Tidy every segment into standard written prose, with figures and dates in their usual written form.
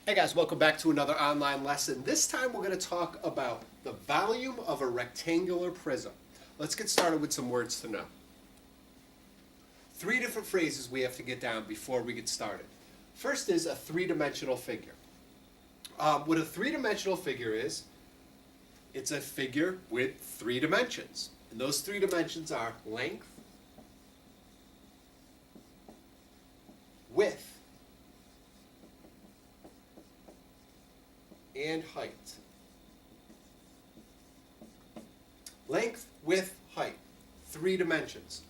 Hey guys, welcome back to another online lesson. This time we're going to talk about the volume of a rectangular prism. Let's get started with some words to know. Three different phrases we have to get down before we get started. First is a three-dimensional figure. What a three-dimensional figure is, it's a figure with three dimensions. And those three dimensions are length, width, and height. Length, width, height. Three dimensions.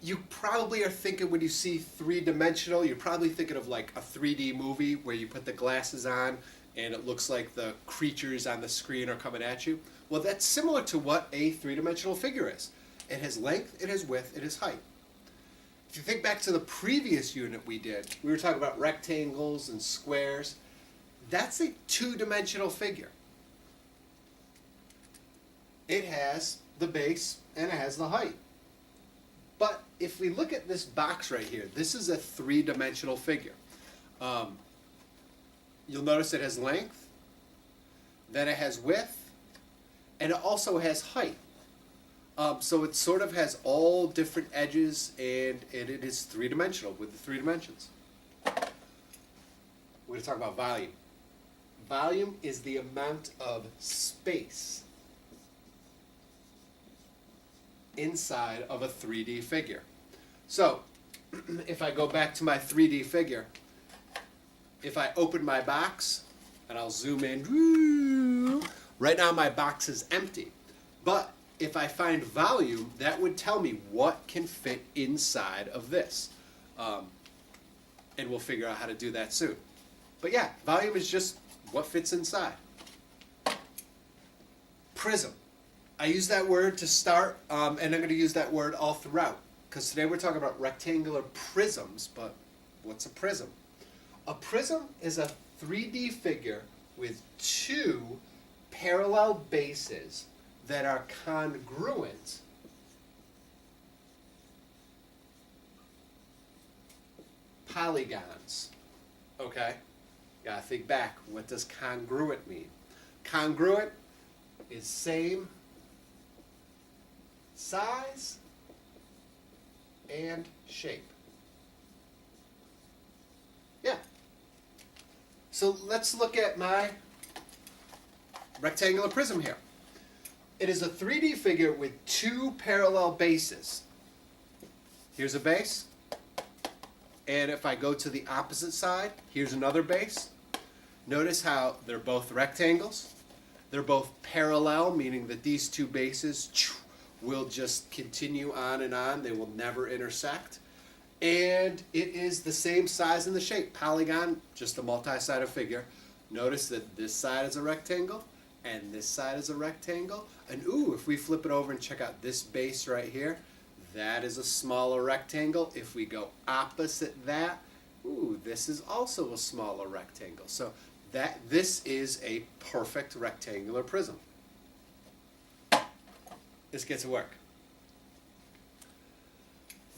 You probably are thinking when you see three-dimensional, you're probably thinking of like a 3D movie where you put the glasses on and it looks like the creatures on the screen are coming at you. Well, that's similar to what a three-dimensional figure is. It has length, it has width, it has height. If you think back to the previous unit we did, we were talking about rectangles and squares. That's a two-dimensional figure. It has the base and it has the height. But if we look at this box right here, this is a three-dimensional figure. You'll notice it has length, then it has width, and it also has height. So it sort of has all different edges, and it is three-dimensional with the three dimensions. We're going to talk about volume. Volume is the amount of space inside of a 3D figure. So, if I go back to my 3D figure, if I open my box, and I'll zoom in, right now my box is empty. But if I find volume, that would tell me what can fit inside of this. And we'll figure out how to do that soon. But yeah, volume is just what fits inside. Prism. I use that word to start, and I'm going to use that word all throughout. Because today we're talking about rectangular prisms, but what's a prism? A prism is a 3D figure with two parallel bases that are congruent polygons. Okay? Gotta think back. What does congruent mean? Congruent is same size and shape. Yeah. So let's look at my rectangular prism here. It is a 3D figure with two parallel bases. Here's a base. And if I go to the opposite side, here's another base. Notice how they're both rectangles. They're both parallel, meaning that these two bases will just continue on and on. They will never intersect. And it is the same size and the shape. Polygon, just a multi-sided figure. Notice that this side is a rectangle and this side is a rectangle. And ooh, if we flip it over and check out this base right here, that is a smaller rectangle. If we go opposite that, ooh, this is also a smaller rectangle. So this is a perfect rectangular prism. Let's get to work.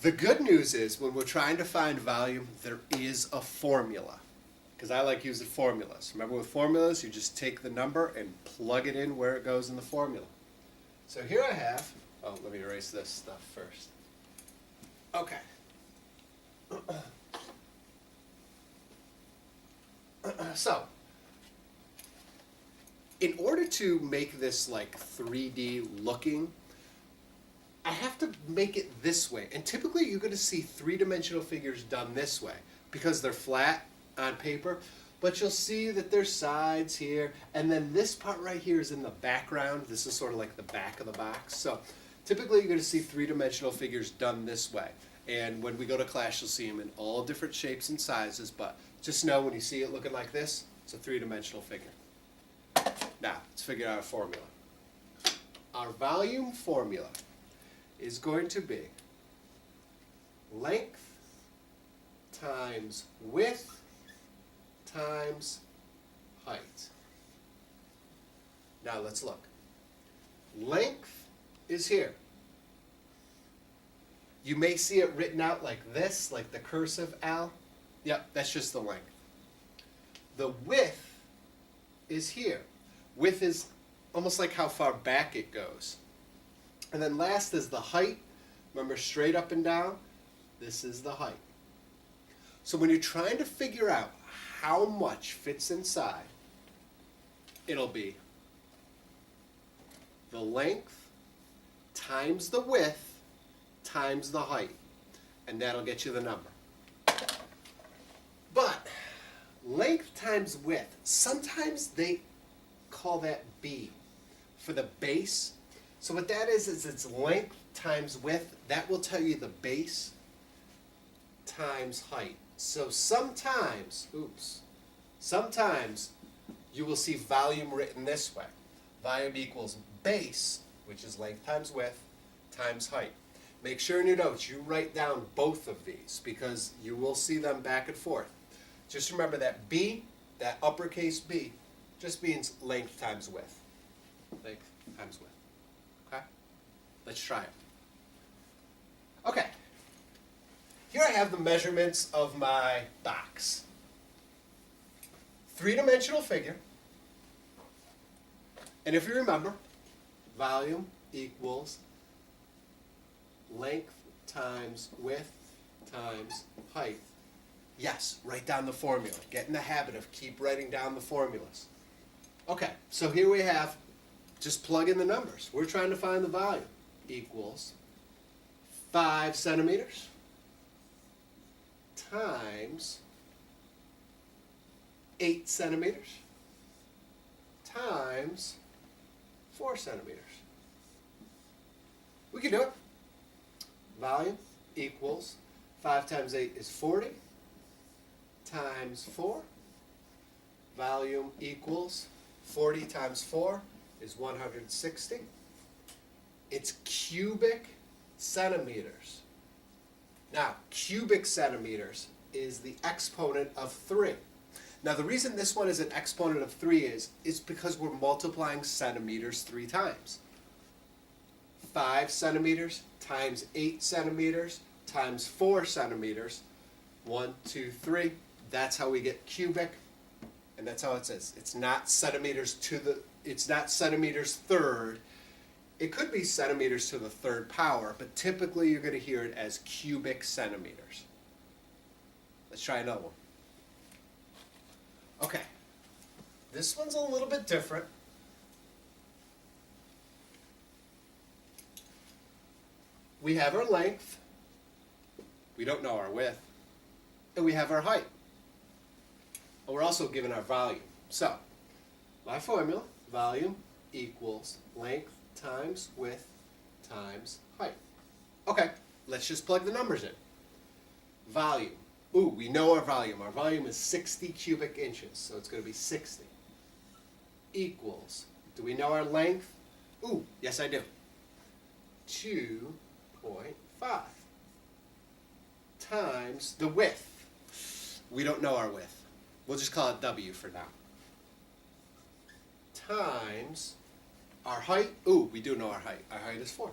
The good news is when we're trying to find volume, there is a formula. Because I like using formulas. Remember with formulas, you just take the number and plug it in where it goes in the formula. So here I have, oh, let me erase this stuff first. Okay. So, in order to make this like 3D looking, I have to make it this way. And typically you're going to see three-dimensional figures done this way because they're flat on paper. But you'll see that there's sides here. And then this part right here is in the background. This is sort of like the back of the box. So typically you're going to see three-dimensional figures done this way. And when we go to class, you'll see them in all different shapes and sizes. But just know when you see it looking like this, it's a three-dimensional figure. Now, let's figure out a formula. Our volume formula is going to be length times width times height. Now let's look. Length is here. You may see it written out like this, like the cursive L. Yep, that's just the length. The width is here. Width is almost like how far back it goes. And then last is the height. Remember, straight up and down, this is the height. So when you're trying to figure out how much fits inside, it'll be the length times the width times the height. And that'll get you the number. But length times width, sometimes they call that B for the base. So what that is it's length times width. That will tell you the base times height. So sometimes you will see volume written this way. Volume equals base, which is length times width, times height. Make sure in your notes you write down both of these because you will see them back and forth. Just remember that B, that uppercase B, just means length times width. Length times width. Okay? Let's try it. Okay. Here I have the measurements of my box. Three-dimensional figure. And if you remember, volume equals length times width times height. Yes, write down the formula. Get in the habit of keep writing down the formulas. Okay, so here we have, just plug in the numbers. We're trying to find the volume. Equals 5 centimeters times 8 centimeters times 4 centimeters. We can do it. Volume equals 5 times 8 is 40 times 4. Volume equals 40 times 4 is 160. It's cubic centimeters. Now, cubic centimeters is the exponent of 3. Now, the reason this one is an exponent of 3 is because we're multiplying centimeters 3 times. 5 centimeters times 8 centimeters times 4 centimeters. 1, 2, 3. That's how we get cubic, and that's how it says. It's not centimeters it's not centimeters third. It could be centimeters to the third power, but typically you're going to hear it as cubic centimeters. Let's try another one. Okay, this one's a little bit different. We have our length, we don't know our width, and we have our height. And we're also given our volume. So, my formula, volume equals length times width times height. Okay, let's just plug the numbers in. Volume. Ooh, we know our volume. Our volume is 60 cubic inches, so it's going to be 60. Equals, do we know our length? Ooh, yes I do. 2.5 times the width. We don't know our width. We'll just call it W for now. Times our height. Ooh, we do know our height. Our height is 4.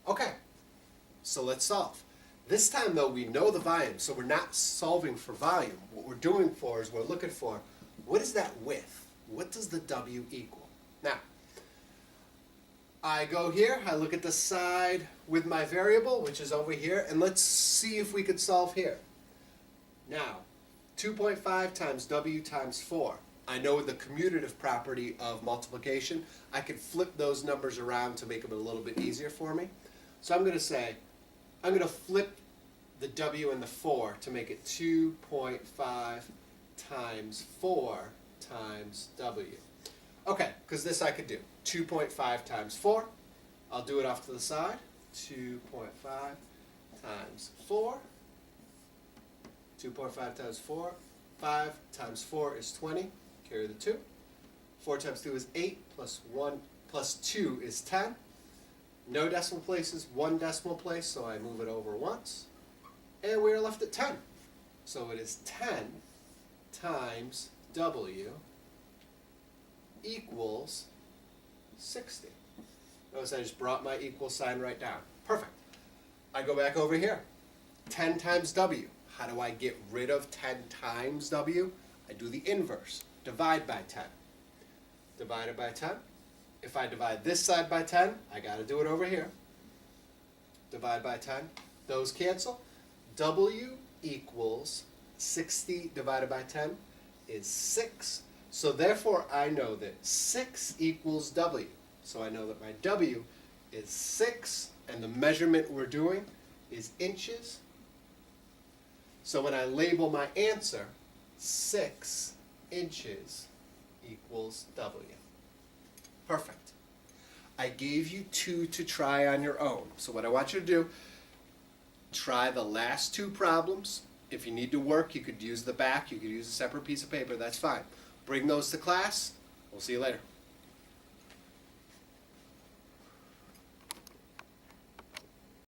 Okay, so let's solve. This time though, we know the volume, so we're not solving for volume. What we're doing for is we're looking for, what is that width? What does the W equal? Now, I go here, I look at the side with my variable, which is over here, and let's see if we could solve here. Now, 2.5 times W times 4. I know the commutative property of multiplication. I can flip those numbers around to make them a little bit easier for me. So I'm going to say, I'm going to flip the W and the 4 to make it 2.5 times 4 times W. Okay, because this I could do. 2.5 times 4. I'll do it off to the side. 2.5 times 4. 2.5 times 4. 5 times 4 is 20. Carry the 2. 4 times 2 is 8. Plus 1 plus 2 is 10. No decimal places, 1 decimal place, so I move it over once. And we're left at 10. So it is 10 times W equals 60. Notice I just brought my equal sign right down. Perfect. I go back over here. 10 times W. How do I get rid of 10 times W? I do the inverse. Divide by 10. Divided by 10. If I divide this side by 10, I got to do it over here. Divide by 10. Those cancel. W equals 60 divided by 10 is 6. So therefore, I know that 6 equals W. So I know that my W is 6, and the measurement we're doing is inches. So when I label my answer, 6 inches equals W. Perfect. I gave you 2 to try on your own. So what I want you to do, try the last 2 problems. If you need to work, you could use the back, you could use a separate piece of paper, that's fine. Bring those to class. We'll see you later.